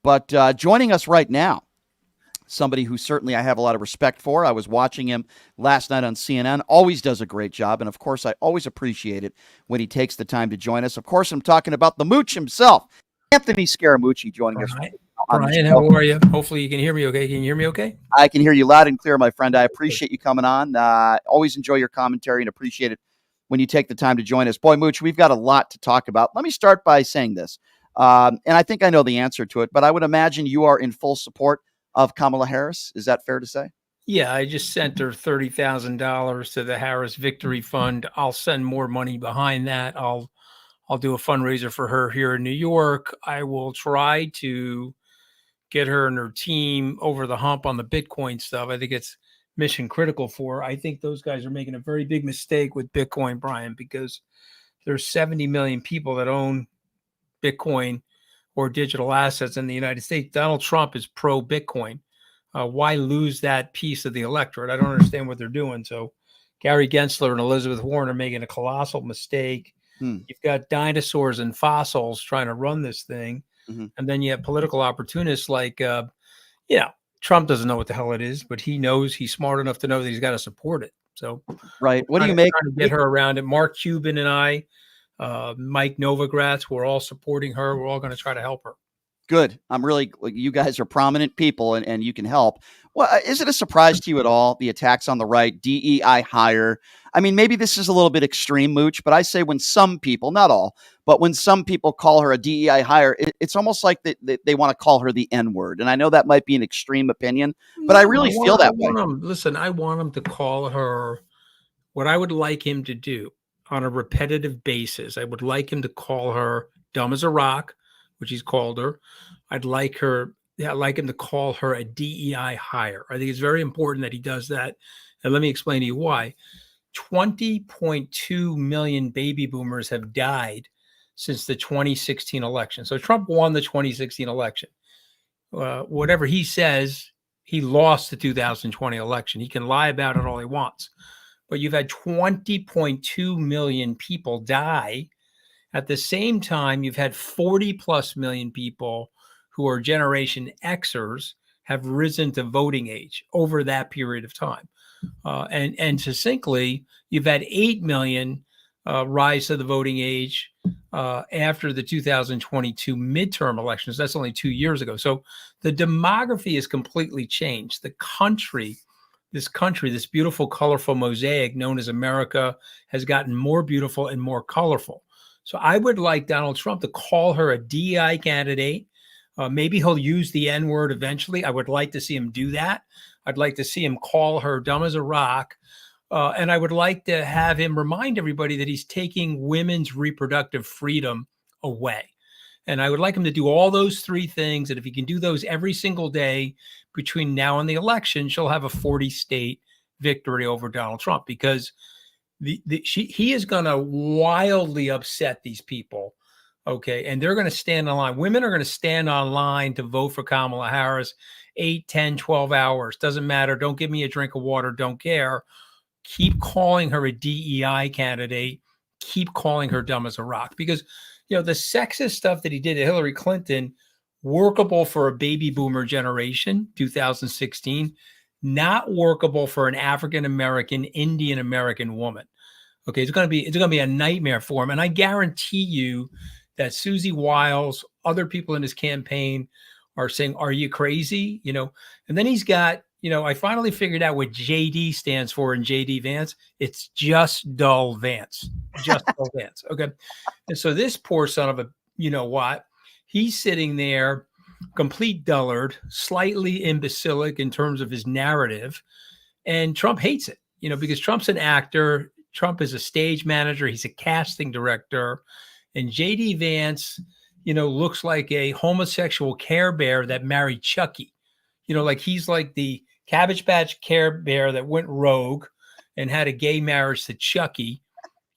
But joining us right now, somebody who certainly I have a lot of respect for. I was watching him last night on CNN. Always does a great job. And of course, I always appreciate it when he takes the time to join us. Of course, I'm talking about the Mooch himself, Anthony Scaramucci, joining us on the Brian, show. how are you? Hopefully you can hear me okay. Can you hear me okay? I can hear you loud and clear, my friend. I appreciate you coming on. Always enjoy your commentary and appreciate it when you take the time to join us. Boy, Mooch, we've got a lot to talk about. Let me start by saying this. And I think I know the answer to it, but I would imagine you are in full support of Kamala Harris. Is that fair to say? Yeah, I just sent her $30,000 to the Harris Victory Fund. I'll send more money behind that. I'll do a fundraiser for her here in New York. I will try to get her and her team over the hump on the Bitcoin stuff. I think it's mission critical for her. I think those guys are making a very big mistake with Bitcoin, Brian, because there's 70 million people that own Bitcoin or digital assets in the United States. Donald Trump is pro Bitcoin. Why lose that piece of the electorate? I don't understand what they're doing. So Gary Gensler and Elizabeth Warren are making a colossal mistake. You've got dinosaurs and fossils trying to run this thing. Mm-hmm. And then you have political opportunists like, Trump doesn't know what the hell it is, but he knows, he's smart enough to know that he's got to support it. So, right. What do you make? Trying to get her around it. Mark Cuban and I, Mike Novogratz, we're all supporting her. We're all going to try to help her. Good. You guys are prominent people and you can help. Well, is it a surprise to you at all, the attacks on the right, DEI hire? I mean, maybe this is a little bit extreme, Mooch, but I say when some people, not all, but when some people call her a DEI hire, it's almost like they want to call her the N-word. And I know that might be an extreme opinion, but I really feel that way. Listen, I want him to call her what I would like him to do on a repetitive basis. I would like him to call her dumb as a rock, which he's called her. I'd like him to call her a DEI hire. I think it's very important that he does that. And let me explain to you why. 20.2 million baby boomers have died since the 2016 election. So Trump won the 2016 election. Whatever he says, he lost the 2020 election. He can lie about it all he wants. But you've had 20.2 million people die. At the same time, you've had 40 plus million people who are Generation Xers have risen to voting age over that period of time. And succinctly, you've had 8 million rise to the voting age after the 2022 midterm elections. That's only 2 years ago. So the demography has completely changed. The country, this beautiful, colorful mosaic known as America, has gotten more beautiful and more colorful. So I would like Donald Trump to call her a DEI candidate. Maybe he'll use the N-word eventually. I would like to see him do that. I'd like to see him call her dumb as a rock. And I would like to have him remind everybody that he's taking women's reproductive freedom away. And I would like him to do all those three things. And if he can do those every single day between now and the election, she'll have a 40-state victory over Donald Trump, because he is going to wildly upset these people. Okay. And they're going to stand on line. Women are going to stand on line to vote for Kamala Harris 8, 10, 12 hours. Doesn't matter. Don't give me a drink of water. Don't care. Keep calling her a DEI candidate. Keep calling her dumb as a rock, because, the sexist stuff that he did to Hillary Clinton, workable for a baby boomer generation, 2016, not workable for an African-American, Indian-American woman. Okay. It's going to be a nightmare for him. And I guarantee you that Susie Wiles, other people in his campaign are saying, are you crazy? And then he's got, I finally figured out what JD stands for in JD Vance. It's just dull Vance, just dull Vance. Okay. And so this poor son of a, he's sitting there, complete dullard, slightly imbecilic in terms of his narrative. And Trump hates it, because Trump's an actor. Trump is a stage manager. He's a casting director. And JD Vance, looks like a homosexual Care Bear that married Chucky. Like he's like the Cabbage Patch Care Bear that went rogue and had a gay marriage to Chucky.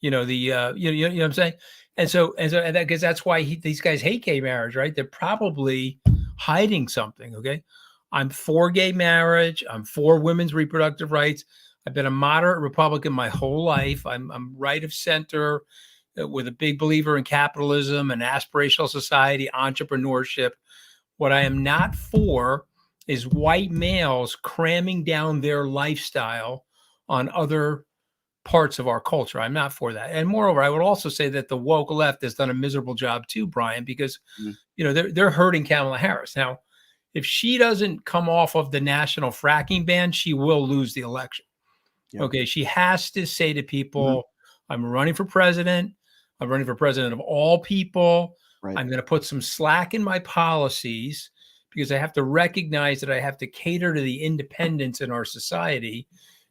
You know what I'm saying? And because that's why these guys hate gay marriage, right? They're probably hiding something. Okay, I'm for gay marriage. I'm for women's reproductive rights. I've been a moderate Republican my whole life. I'm right of center, with a big believer in capitalism and aspirational society, entrepreneurship. What I am not for is white males cramming down their lifestyle on other parts of our culture. I'm not for that. And moreover, I would also say that the woke left has done a miserable job too, Brian, because Mm. they're hurting Kamala Harris. Now, if she doesn't come off of the national fracking ban, she will lose the election. Yeah. Okay. She has to say to Mhm. people, I'm running for president. I'm running for president of all people. Right. I'm going to put some slack in my policies because I have to recognize that I have to cater to the independents in our society.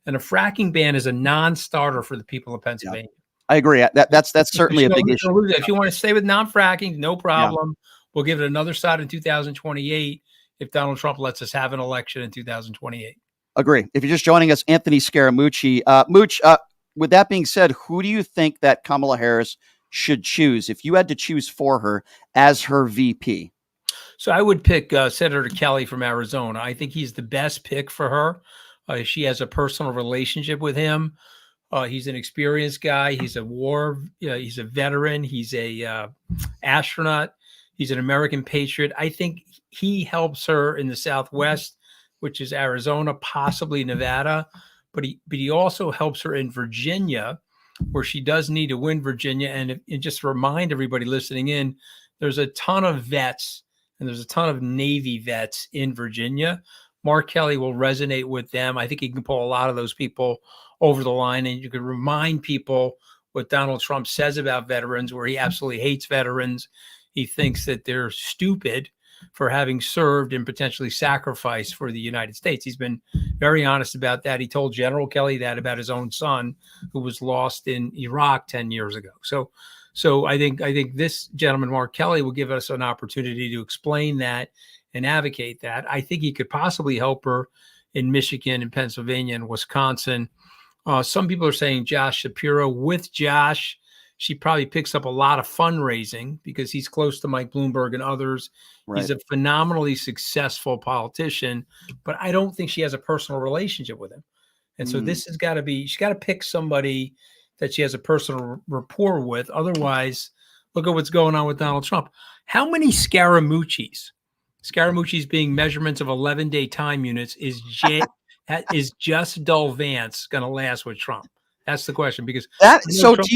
And a fracking ban is a non-starter for the people of Yeah. Pennsylvania. I agree. That's certainly a big issue. If you want to stay with non-fracking, no Yeah. problem. We'll give it another shot in 2028 if Donald Trump lets us have an election in 2028. Agree. If you're just joining us, Anthony Scaramucci. Mooch, with that being said, who do you think that Kamala Harris should choose if you had to choose for her as her VP? So I would pick Senator Kelly from Arizona. I think he's the best pick for her. She has a personal relationship with him. He's an experienced guy. He's he's a veteran. He's a astronaut. He's an American patriot. I think he helps her in the Southwest, which is Arizona, possibly Nevada, but he also helps her in Virginia, where she does need to win Virginia. And just remind everybody listening in, there's a ton of vets and there's a ton of Navy vets in Virginia. Mark Kelly will resonate with them. I think he can pull a lot of those people over the line, and you can remind people what Donald Trump says about veterans, where he absolutely hates veterans. He thinks that they're stupid for having served and potentially sacrificed for the United States. He's been very honest about that. He told General Kelly that about his own son, who was lost in Iraq 10 years ago. So I think this gentleman, Mark Kelly, will give us an opportunity to explain that and advocate that. I think he could possibly help her in Michigan and Pennsylvania and Wisconsin. Some people are saying Josh Shapiro. With Josh, she probably picks up a lot of fundraising because he's close to Mike Bloomberg and others. Right. He's a phenomenally successful politician, but I don't think she has a personal relationship with him. And so this has got to be, she's got to pick somebody that she has a personal rapport with. Otherwise, look at what's going on with Donald Trump. How many Scaramucci's being measurements of 11-day time units, is just dull Vance going to last with Trump? That's the question. Because so Trump,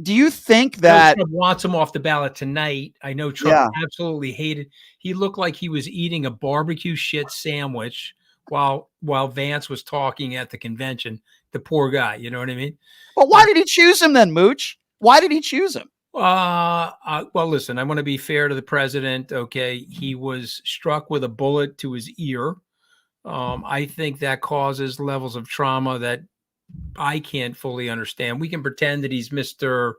do you think that Trump wants him off the ballot tonight? I know Trump absolutely hated. He looked like he was eating a barbecue shit sandwich while Vance was talking at the convention. The poor guy, you know what I mean? But why did he choose him then, Mooch? Why did he choose him? Well, listen, I want to be fair to the president. Okay. He was struck with a bullet to his ear. I think that causes levels of trauma that I can't fully understand. We can pretend that he's Mr.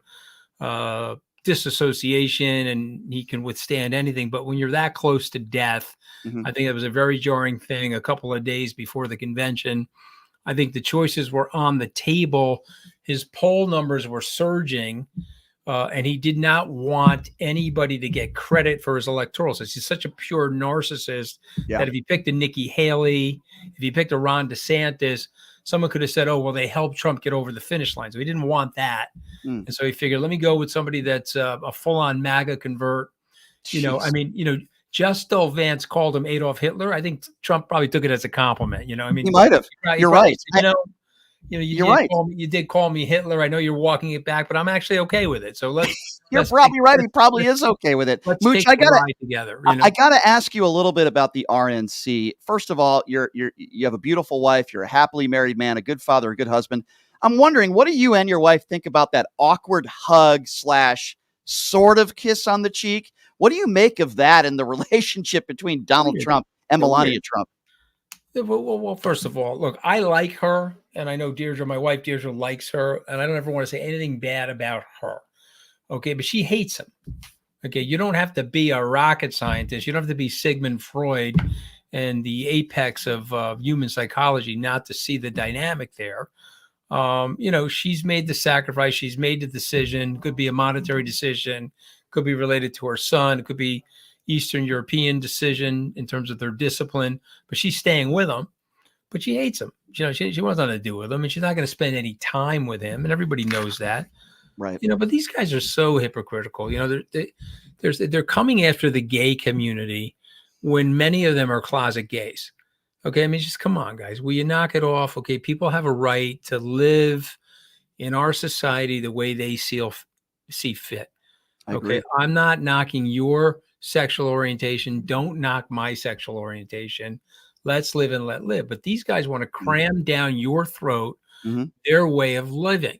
Disassociation and he can withstand anything. But when you're that close to death, I think it was a very jarring thing a couple of days before the convention. I think the choices were on the table. His poll numbers were surging, and he did not want anybody to get credit for his electoral. So he's such a pure narcissist that if he picked a Nikki Haley, if he picked a Ron DeSantis, someone could have said, oh, well, they helped Trump get over the finish line. So he didn't want that. And so he figured, let me go with somebody that's a full-on MAGA convert. Just though Vance called him Adolf Hitler, I think Trump probably took it as a compliment. He might have. You're right. Said, you did call me Hitler. I know you're walking it back, but I'm actually okay with it. So You're probably right. He probably is okay with it. Mooch, I gotta ask you a little bit about the RNC. First of all, you have a beautiful wife. You're a happily married man, a good father, a good husband. I'm wondering, what do you and your wife think about that awkward hug / sort of kiss on the cheek? What do you make of that and the relationship between Donald Trump and Melania Trump? Well, first of all, look, I like her, and I know Deirdre, my wife Deirdre, likes her, and I don't ever want to say anything bad about her. Okay, but she hates him. Okay, you don't have to be a rocket scientist. You don't have to be Sigmund Freud and the apex of human psychology not to see the dynamic there. She's made the sacrifice. She's made the decision. Could be a monetary decision. Could be related to her son. It could be Eastern European decision in terms of their discipline. But she's staying with him. But she hates him. She wants nothing to do with him, and she's not going to spend any time with him. And everybody knows that. Right. But these guys are so hypocritical. They're coming after the gay community when many of them are closet gays. Okay, I mean, just come on, guys. Will you knock it off? Okay, people have a right to live in our society the way they see fit. I Okay, agree. I'm not knocking your sexual orientation. Don't knock my sexual orientation. Let's live and let live. But these guys want to cram down your throat Mm-hmm. their way of living.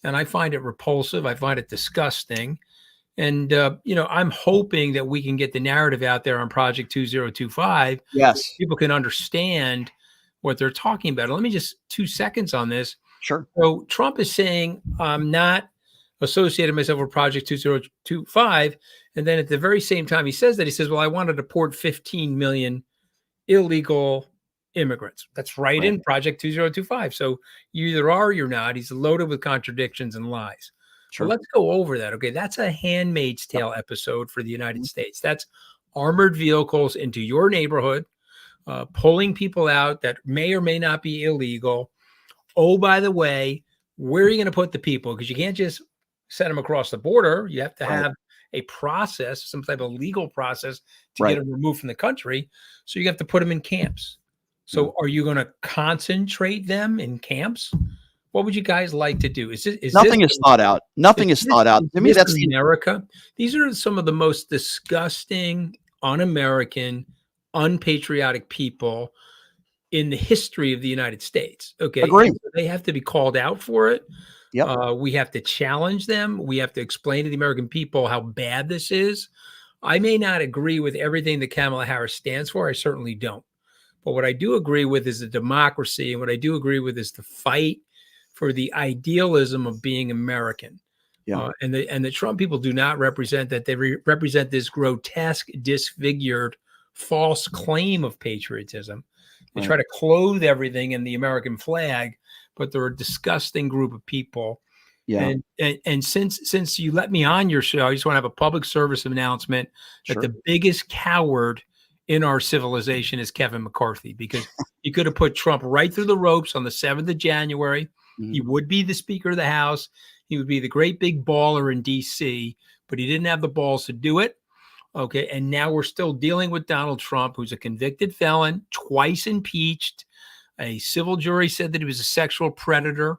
And I find it repulsive. I find it disgusting. And, I'm hoping that we can get the narrative out there on Project 2025. Yes. People can understand what they're talking about. Let me just 2 seconds on this. Sure. So Trump is saying, I'm not associated myself with Project 2025. And then at the very same time he says that, he says, well, I want to deport 15 million illegal immigrants. That's right in Project 2025. So you either are or you're not. He's loaded with contradictions and lies. Sure. Well, let's go over that. Okay, that's a Handmaid's Tale episode for the United States. That's armored vehicles into your neighborhood, pulling people out that may or may not be illegal. Oh, by the way, where are you going to put the people? Because you can't just send them across the border. You have to have a process, some type of legal process to get them removed from the country. So you have to put them in camps. So are you going to concentrate them in camps? What would you guys like to do? Nothing is thought out. Nothing is thought out. To me, that's America. These are some of the most disgusting, un-American, unpatriotic people in the history of the United States. Okay. Agree. They have to be called out for it. Yep. We have to challenge them. We have to explain to the American people how bad this is. I may not agree with everything that Kamala Harris stands for. I certainly don't. But what I do agree with is the democracy. And what I do agree with is the fight for the idealism of being American. Yeah. And the Trump people do not represent that. They represent this grotesque, disfigured, false claim of patriotism. They try to clothe everything in the American flag, but they're a disgusting group of people. Yeah. And since you let me on your show, I just want to have a public service announcement that the biggest coward in our civilization is Kevin McCarthy, because he could have put Trump right through the ropes on the 7th of January. He would be the Speaker of the House. He would be the great big baller in D.C., but he didn't have the balls to do it. Okay. And now we're still dealing with Donald Trump, who's a convicted felon, twice impeached. A civil jury said that he was a sexual predator.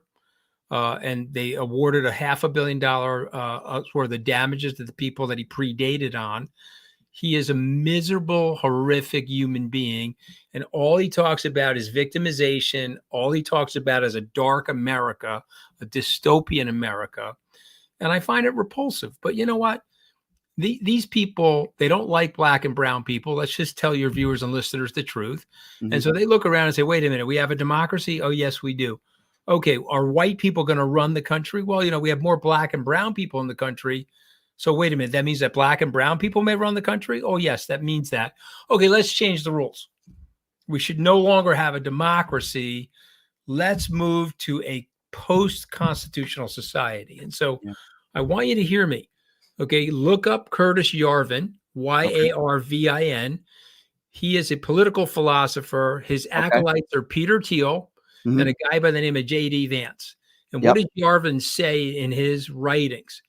And they awarded a $500 million worth of damages to the people that he predated on. He is a miserable, horrific human being. And all he talks about is victimization. All he talks about is a dark America, a dystopian America. And I find it repulsive. But you know what? These people, they don't like black and brown people. Let's just tell your viewers and listeners the truth. And so they look around and say, wait a minute, we have a democracy? Oh, yes, we do. Okay, are white people going to run the country? Well, we have more black and brown people in the country. So wait a minute, that means that black and brown people may run the country? Oh, yes, that means that. Okay, let's change the rules. We should no longer have a democracy. Let's move to a post-constitutional society. And so I want you to hear me. Okay, look up Curtis Yarvin, Yarvin. He is a political philosopher. His acolytes are Peter Thiel and a guy by the name of JD Vance. And what did Yarvin say in his writings?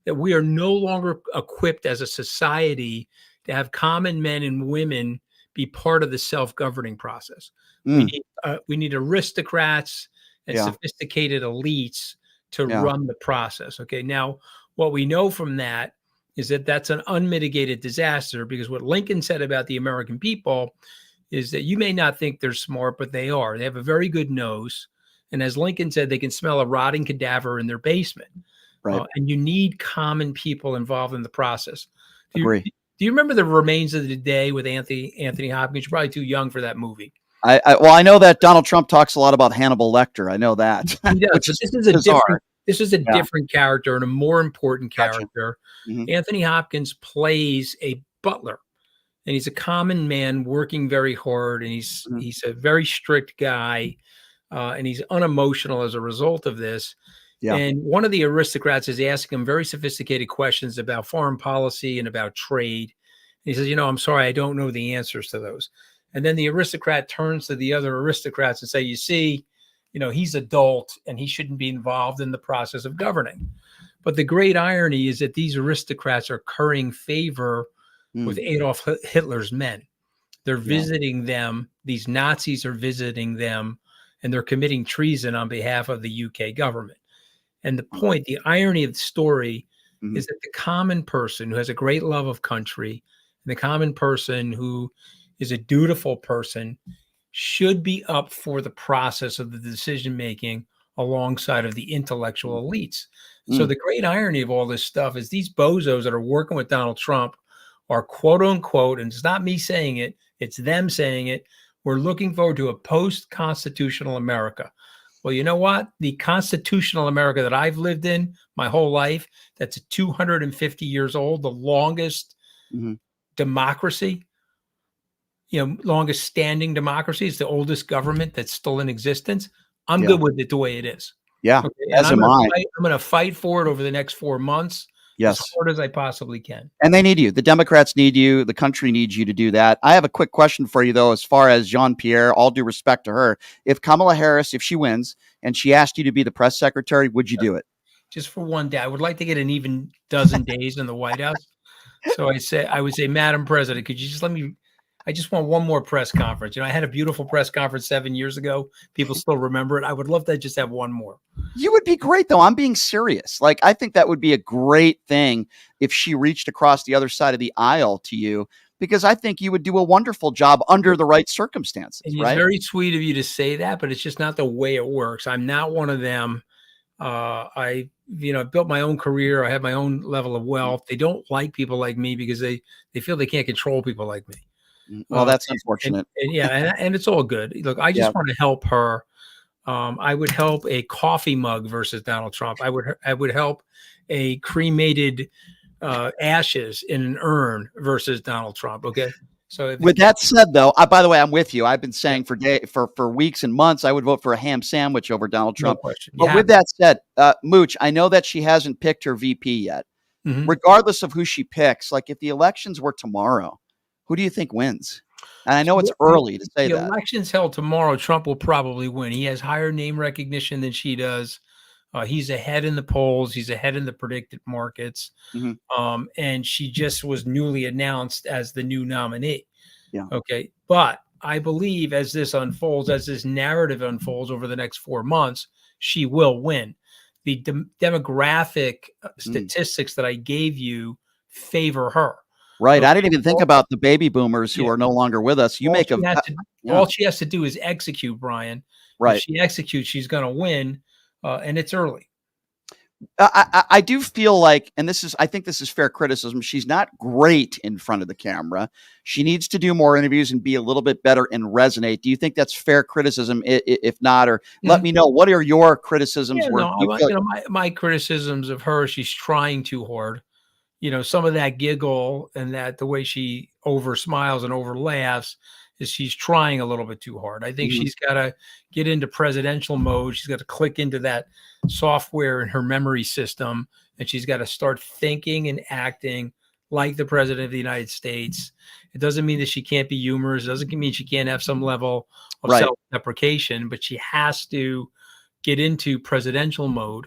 That we are no longer equipped as a society to have common men and women be part of the self-governing process. We need aristocrats and sophisticated elites to run the process. Okay, now what we know from that is that that's an unmitigated disaster, because what Lincoln said about the American people is that you may not think they're smart, but they are. They have a very good nose. And as Lincoln said, they can smell a rotting cadaver in their basement. And you need common people involved in the process. Do you remember The Remains of the Day with Anthony Hopkins? You're probably too young for that movie. I know that Donald Trump talks a lot about Hannibal Lecter. I know that. He does. This is a different character and a more important character. Anthony Hopkins plays a butler, and he's a common man working very hard, and he's a very strict guy, and he's unemotional as a result of this. And one of the aristocrats is asking him very sophisticated questions about foreign policy and about trade. And he says, I'm sorry, I don't know the answers to those. And then the aristocrat turns to the other aristocrats and say, you see, he's adult and he shouldn't be involved in the process of governing. But the great irony is that these aristocrats are currying favor with Adolf Hitler's men. They're Yeah. visiting them. These Nazis are visiting them, and they're committing treason on behalf of the UK government. And the irony of the story Mhm. is that the common person who has a great love of country, and the common person who is a dutiful person, should be up for the process of the decision making alongside of the intellectual elites. So Mm. the great irony of all this stuff is these bozos that are working with Donald Trump are quote unquote, and it's not me saying it, it's them saying it, we're looking forward to a post-constitutional America. Well, you know what? The constitutional America that I've lived in my whole life, that's 250 years old, the longest Mhm. democracy, longest standing democracy. It's the oldest government that's still in existence. I'm Yeah. good with it the way it is. Yeah. Okay. And As am I. I'm gonna fight for it over the next 4 months as Yes. hard as I possibly can. And they need you. The Democrats need you. The country needs you to do that. I have a quick question for you, though, as far as Jean-Pierre, all due respect to her. If Kamala Harris, if she wins and she asked you to be the press secretary, would you do it? Just for one day. I would like to get an even dozen days in the White House. So I would say, Madam President, could you just I just want one more press conference. I had a beautiful press conference 7 years ago. People still remember it. I would love to just have one more. You would be great, though. I'm being serious. Like, I think that would be a great thing if she reached across the other side of the aisle to you, because I think you would do a wonderful job under the right circumstances, And it's right? very sweet of you to say that, but it's just not the way it works. I'm not one of them. I built my own career. I have my own level of wealth. They don't like people like me because they feel they can't control people like me. Well, that's unfortunate. And it's all good. Look, I just want to help her. I would help a coffee mug versus Donald Trump. I would help a cremated ashes in an urn versus Donald Trump. Okay. So with that said, though, by the way, I'm with you. I've been saying for weeks and months, I would vote for a ham sandwich over Donald Trump. No question. But with that said, Mooch, I know that she hasn't picked her VP yet. Mhm. Regardless of who she picks, like if the elections were tomorrow, who do you think wins? And I know it's early to say that. The election's held tomorrow. Trump will probably win. He has higher name recognition than she does. He's ahead in the polls. He's ahead in the predicted markets. Mm-hmm. And she just was newly announced as the new nominee. Yeah. Okay. But I believe as this unfolds, as this narrative unfolds over the next 4 months, she will win. The demographic statistics that I gave you favor her. Right. Okay. I didn't even think about the baby boomers who are no longer with us. All she has to do is execute, Brian. Right. If she executes, she's going to win. And it's early. I do feel like, and I think this is fair criticism, she's not great in front of the camera. She needs to do more interviews and be a little bit better and resonate. Do you think that's fair criticism? If not, or let me know, what are your criticisms? My criticisms of her, she's trying too hard. Some of that giggle and that the way she over smiles and over laughs is she's trying a little bit too hard. I think she's got to get into presidential mode. She's got to click into that software in her memory system, and she's got to start thinking and acting like the president of the United States. It doesn't mean that she can't be humorous. It doesn't mean she can't have some level of self-deprecation, but she has to get into presidential mode.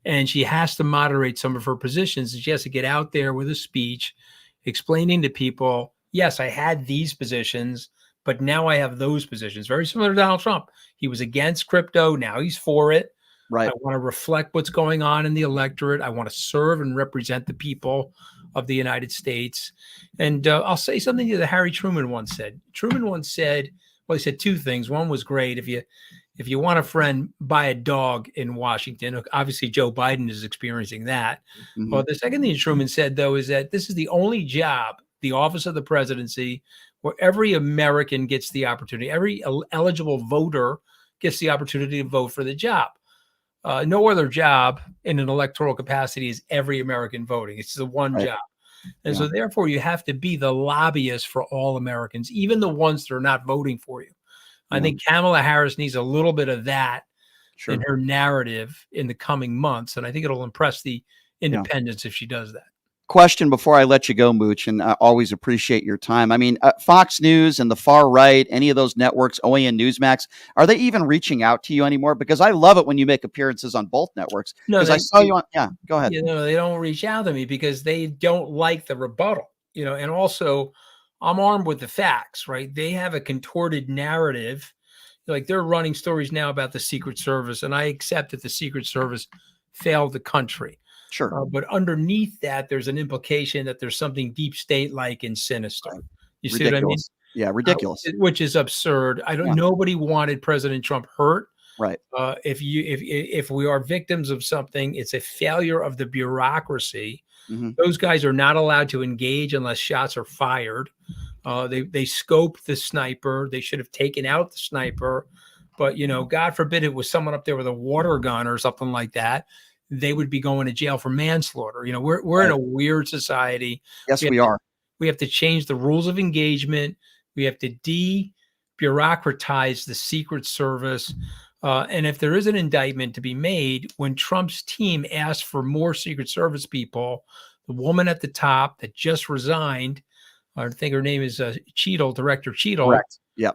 And she has to moderate some of her positions. And she has to get out there with a speech explaining to people, yes, I had these positions, but now I have those positions. Very similar to Donald Trump. He was against crypto. Now he's for it. Right. I want to reflect what's going on in the electorate. I want to serve and represent the people of the United States. And I'll say something that Harry Truman once said. Truman once said, well, he said two things. One was great. If you want a friend, buy a dog in Washington. Obviously, Joe Biden is experiencing that. Mm-hmm. Well, the second thing Truman said, though, is that this is the only job, the office of the presidency, where every American gets the opportunity, every eligible voter gets the opportunity to vote for the job. No other job in an electoral capacity is every American voting. It's the one job. And so therefore, you have to be the lobbyist for all Americans, even the ones that are not voting for you. I think Kamala Harris needs a little bit of that in her narrative in the coming months. And I think it'll impress the independents if she does that. Question before I let you go, Mooch, and I always appreciate your time. I mean, Fox News and the far right, any of those networks, OAN Newsmax, are they even reaching out to you anymore? Because I love it when you make appearances on both networks. Because I saw you on, go ahead. They don't reach out to me because they don't like the rebuttal, and also I'm armed with the facts, right? They have a contorted narrative. Like they're running stories now about the Secret Service, and I accept that the Secret Service failed the country. Sure. But underneath that, there's an implication that there's something deep state-like and sinister. Right. You see what I mean? Ridiculous. Yeah, ridiculous. Which is absurd. Yeah. Nobody wanted President Trump hurt. Right. If we are victims of something, it's a failure of the bureaucracy. Mhm. Those guys are not allowed to engage unless shots are fired. They scoped the sniper. They should have taken out the sniper. But, God forbid it was someone up there with a water gun or something like that. They would be going to jail for manslaughter. We're in a weird society. Yes, we are. We have to change the rules of engagement. We have to de-bureaucratize the Secret Service. And if there is an indictment to be made, when Trump's team asked for more Secret Service people, the woman at the top that just resigned, I think her name is Cheadle, Director Cheadle. Correct. Yeah.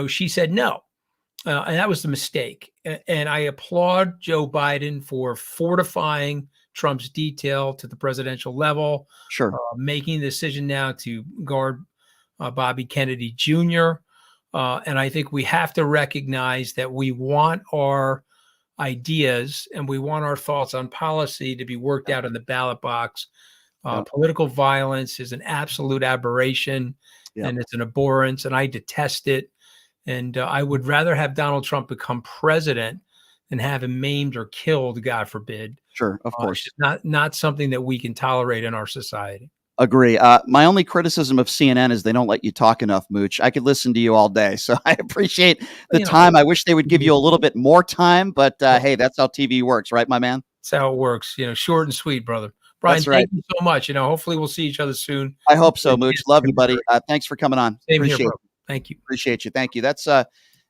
She said no. And that was the mistake. And I applaud Joe Biden for fortifying Trump's detail to the presidential level. Sure. Making the decision now to guard Bobby Kennedy Jr. And I think we have to recognize that we want our ideas and we want our thoughts on policy to be worked out in the ballot box. Political violence is an absolute aberration and it's an abhorrence, and I detest it. And I would rather have Donald Trump become president than have him maimed or killed, God forbid. Sure, of course. It's not something that we can tolerate in our society. Agree. My only criticism of CNN is they don't let you talk enough, Mooch. I could listen to you all day, so I appreciate the time. I wish they would give you a little bit more time, but hey, that's how TV works, right, my man? That's how it works. Short and sweet, brother. Brian, that's right. Thank you so much. Hopefully we'll see each other soon. I hope so, Mooch. Love you, buddy. Thanks for coming on. Same here, bro. Thank you. Appreciate you. Thank you. That's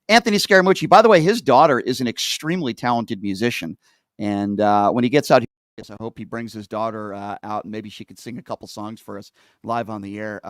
Anthony Scaramucci. By the way, his daughter is an extremely talented musician. And when he gets out here, I hope he brings his daughter out and maybe she could sing a couple songs for us live on the air.